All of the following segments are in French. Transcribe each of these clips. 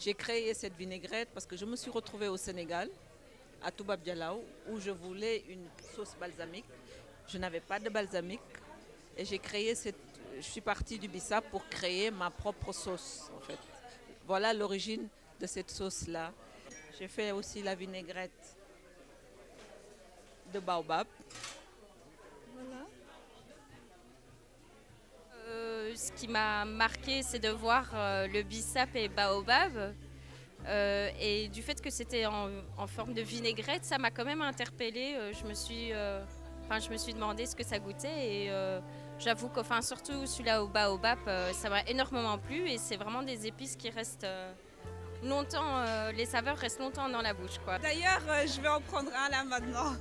J'ai créé cette vinaigrette parce que je me suis retrouvée au Sénégal, à Toubab Dialaw, où je voulais une sauce balsamique. Je n'avais pas de balsamique et j'ai créé cette... Je suis partie du Bissap pour créer ma propre sauce, en fait. Voilà l'origine de cette sauce-là. J'ai fait aussi la vinaigrette de baobab. Voilà. Ce qui m'a marqué, c'est de voir le bissap et baobab. Et du fait que c'était en forme de vinaigrette, ça m'a quand même interpellée. Je me suis demandé ce que ça goûtait. Et j'avoue que, surtout celui-là au baobab, ça m'a énormément plu. Et c'est vraiment des épices qui restent longtemps, les saveurs restent longtemps dans la bouche, quoi. D'ailleurs, je vais en prendre un là maintenant.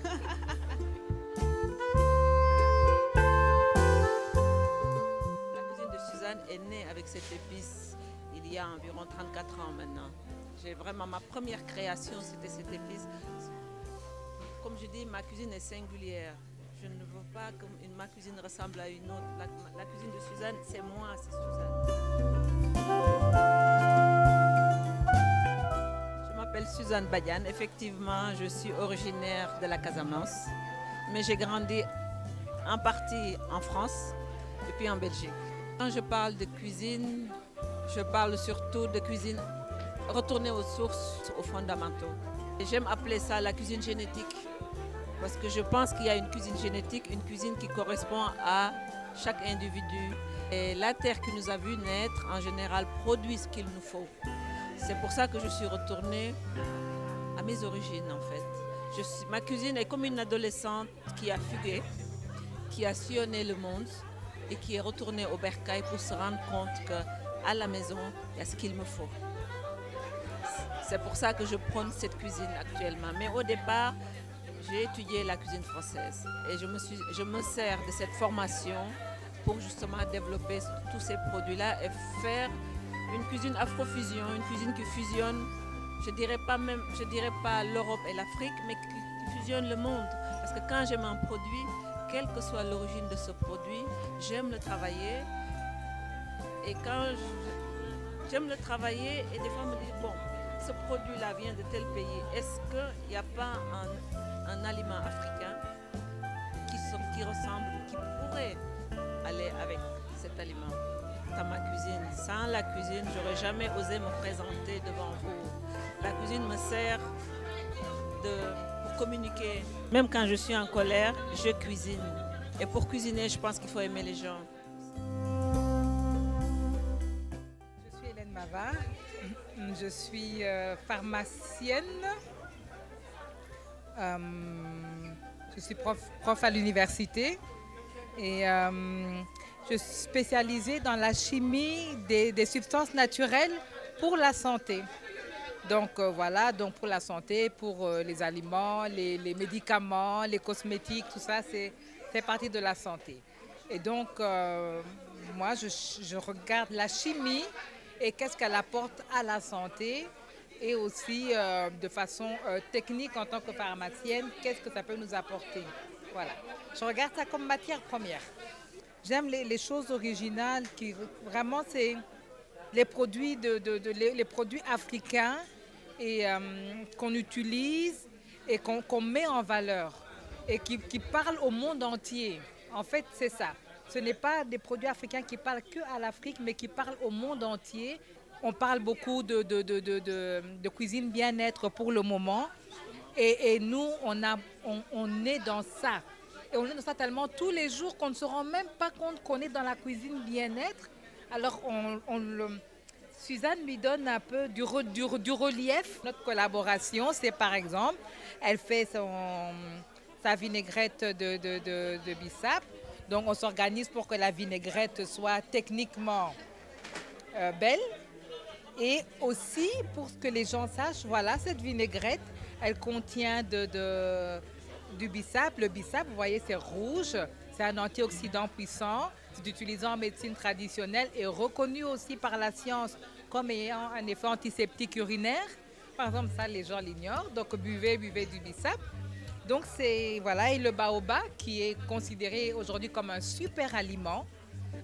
Est née avec cette épice il y a environ 34 ans maintenant. J'ai vraiment, ma première création, c'était cette épice. Comme je dis, ma cuisine est singulière. Je ne veux pas que ma cuisine ressemble à une autre. La cuisine de Suzanne, c'est moi, c'est Suzanne. Je m'appelle Suzanne Badiane. Effectivement, je suis originaire de la Casamance, mais j'ai grandi en partie en France et puis en Belgique. Quand je parle de cuisine, je parle surtout de cuisine retournée aux sources, aux fondamentaux. J'aime appeler ça la cuisine génétique parce que je pense qu'il y a une cuisine génétique, une cuisine qui correspond à chaque individu. Et la terre qui nous a vu naître, en général, produit ce qu'il nous faut. C'est pour ça que je suis retournée à mes origines, en fait. Ma cuisine est comme une adolescente qui a fugué, qui a sillonné le monde, et qui est retourné au bercail pour se rendre compte qu'à la maison, il y a ce qu'il me faut. C'est pour ça que je prône cette cuisine actuellement. Mais au départ, j'ai étudié la cuisine française et je me sers de cette formation pour justement développer tous ces produits-là et faire une cuisine afrofusion, une cuisine qui fusionne, je dirais pas l'Europe et l'Afrique, mais qui fusionne le monde. Parce que quand j'aime un produit, quelle que soit l'origine de ce produit, j'aime le travailler. Et quand j'aime le travailler, et des fois me dire, bon, ce produit-là vient de tel pays, est-ce qu'il n'y a pas un aliment africain qui ressemble, qui pourrait aller avec cet aliment dans ma cuisine? Sans la cuisine, j'aurais jamais osé me présenter devant vous. La cuisine me sert pour communiquer. Même quand je suis en colère, je cuisine. Et pour cuisiner, je pense qu'il faut aimer les gens. Je suis Hélène Mavard. Je suis pharmacienne. Je suis prof à l'université. Et je suis spécialisée dans la chimie des substances naturelles pour la santé. Donc voilà, donc pour la santé, pour les aliments, les médicaments, les cosmétiques, tout ça, c'est partie de la santé. Et donc, moi, je regarde la chimie et qu'est-ce qu'elle apporte à la santé et aussi de façon technique en tant que pharmacienne, qu'est-ce que ça peut nous apporter. Voilà. Je regarde ça comme matière première. J'aime les choses originales qui vraiment c'est les produits les produits africains et qu'on utilise et qu'on met en valeur et qui parlent au monde entier. En fait, c'est ça. Ce n'est pas des produits africains qui parlent qu'à l'Afrique, mais qui parlent au monde entier. On parle beaucoup de cuisine bien-être pour le moment. Et nous, on est dans ça. Et on est dans ça tellement tous les jours qu'on ne se rend même pas compte qu'on est dans la cuisine bien-être. Alors, Suzanne lui donne un peu du relief. Notre collaboration, c'est par exemple, elle fait sa vinaigrette de bissap. Donc, on s'organise pour que la vinaigrette soit techniquement belle. Et aussi, pour que les gens sachent, voilà, cette vinaigrette, elle contient du bissap. Le bissap, vous voyez, c'est rouge. C'est un antioxydant puissant. C'est utilisé en médecine traditionnelle et reconnu aussi par la science comme ayant un effet antiseptique urinaire. Par exemple, ça, les gens l'ignorent. Donc, buvez du bissap. Donc, c'est, voilà, et le baobab qui est considéré aujourd'hui comme un super aliment.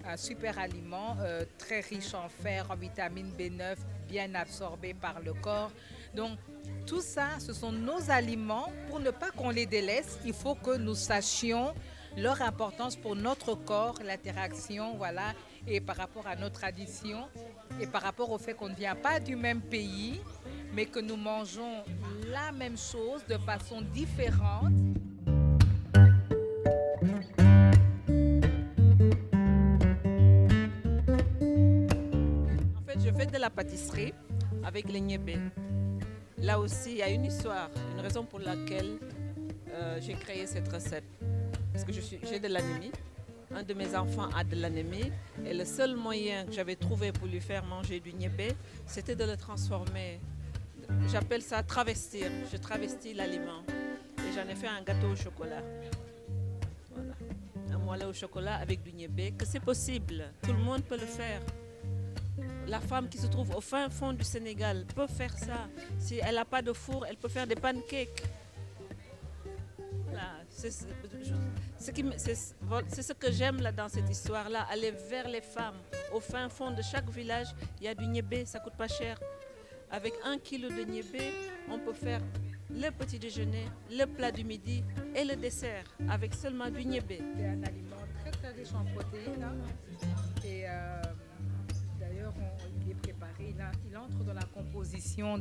un super aliment très riche en fer, en vitamine B9, bien absorbé par le corps. Donc tout ça, ce sont nos aliments. Pour ne pas qu'on les délaisse, il faut que nous sachions leur importance pour notre corps, l'interaction, voilà, et par rapport à nos traditions, et par rapport au fait qu'on ne vient pas du même pays, mais que nous mangeons la même chose de façon différente. En fait, je fais de la pâtisserie avec les niébés. Là aussi, il y a une histoire, une raison pour laquelle j'ai créé cette recette. Parce que j'ai de l'anémie. Un de mes enfants a de l'anémie. Et le seul moyen que j'avais trouvé pour lui faire manger du niébé, c'était de le transformer. J'appelle ça travestir. Je travestis l'aliment. Et j'en ai fait un gâteau au chocolat. Voilà. Un moelleux au chocolat avec du niébé. Que c'est possible. Tout le monde peut le faire. La femme qui se trouve au fin fond du Sénégal peut faire ça. Si elle n'a pas de four, elle peut faire des pancakes. Voilà. C'est ce que j'aime là dans cette histoire-là, aller vers les femmes. Au fin fond de chaque village, il y a du niébé, ça ne coûte pas cher. Avec 1 kilo de niébé, on peut faire le petit déjeuner, le plat du midi et le dessert avec seulement du niébé. C'est un aliment très très riche en protéines. Hein. Et d'ailleurs, il est préparé, il entre dans la composition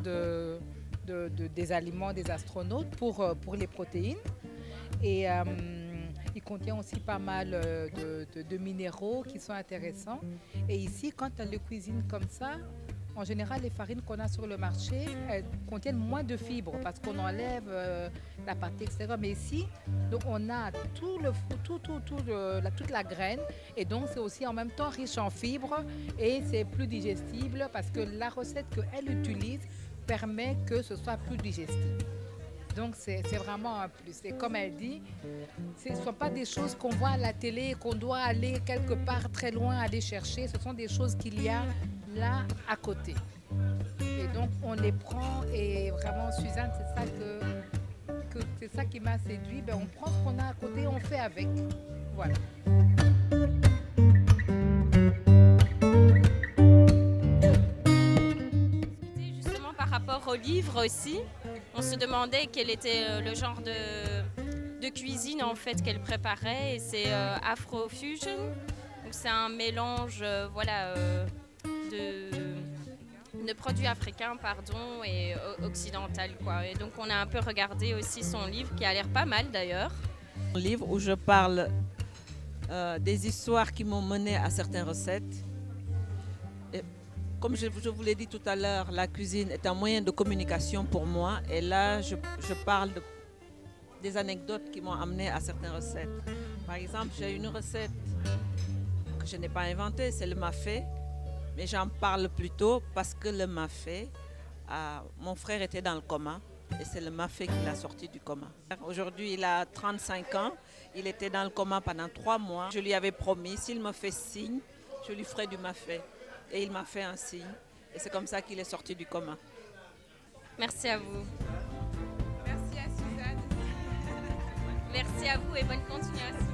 des aliments des astronautes pour les protéines. Et il contient aussi pas mal de minéraux qui sont intéressants. Et ici, quand on le cuisine comme ça, en général, les farines qu'on a sur le marché, elles contiennent moins de fibres parce qu'on enlève la partie extérieure. Mais ici, donc on a toute la graine. Et donc, c'est aussi en même temps riche en fibres et c'est plus digestible parce que la recette qu'elle utilise permet que ce soit plus digestible. Donc, c'est vraiment un plus. Et comme elle dit, ce ne sont pas des choses qu'on voit à la télé et qu'on doit aller quelque part très loin aller chercher. Ce sont des choses qu'il y a là à côté. Et donc, on les prend et vraiment, Suzanne, c'est ça qui m'a séduit. Ben, on prend ce qu'on a à côté et on fait avec. Voilà. Par rapport au livre aussi, on se demandait quel était le genre de cuisine en fait qu'elle préparait, et c'est Afrofusion, donc c'est un mélange voilà, de produits africains et occidental quoi. Et donc on a un peu regardé aussi son livre qui a l'air pas mal d'ailleurs. Un livre où je parle des histoires qui m'ont mené à certaines recettes. Comme je vous l'ai dit tout à l'heure, la cuisine est un moyen de communication pour moi. Et là, je parle des anecdotes qui m'ont amené à certaines recettes. Par exemple, j'ai une recette que je n'ai pas inventée, c'est le mafé. Mais j'en parle plutôt parce que le mafé, mon frère était dans le coma. Et c'est le mafé qui l'a sorti du coma. Aujourd'hui, il a 35 ans. Il était dans le coma pendant 3 mois. Je lui avais promis, s'il me fait signe, je lui ferai du mafé. Et il m'a fait un signe. Et c'est comme ça qu'il est sorti du coma. Merci à vous. Merci à Suzanne. Merci à vous et bonne continuation.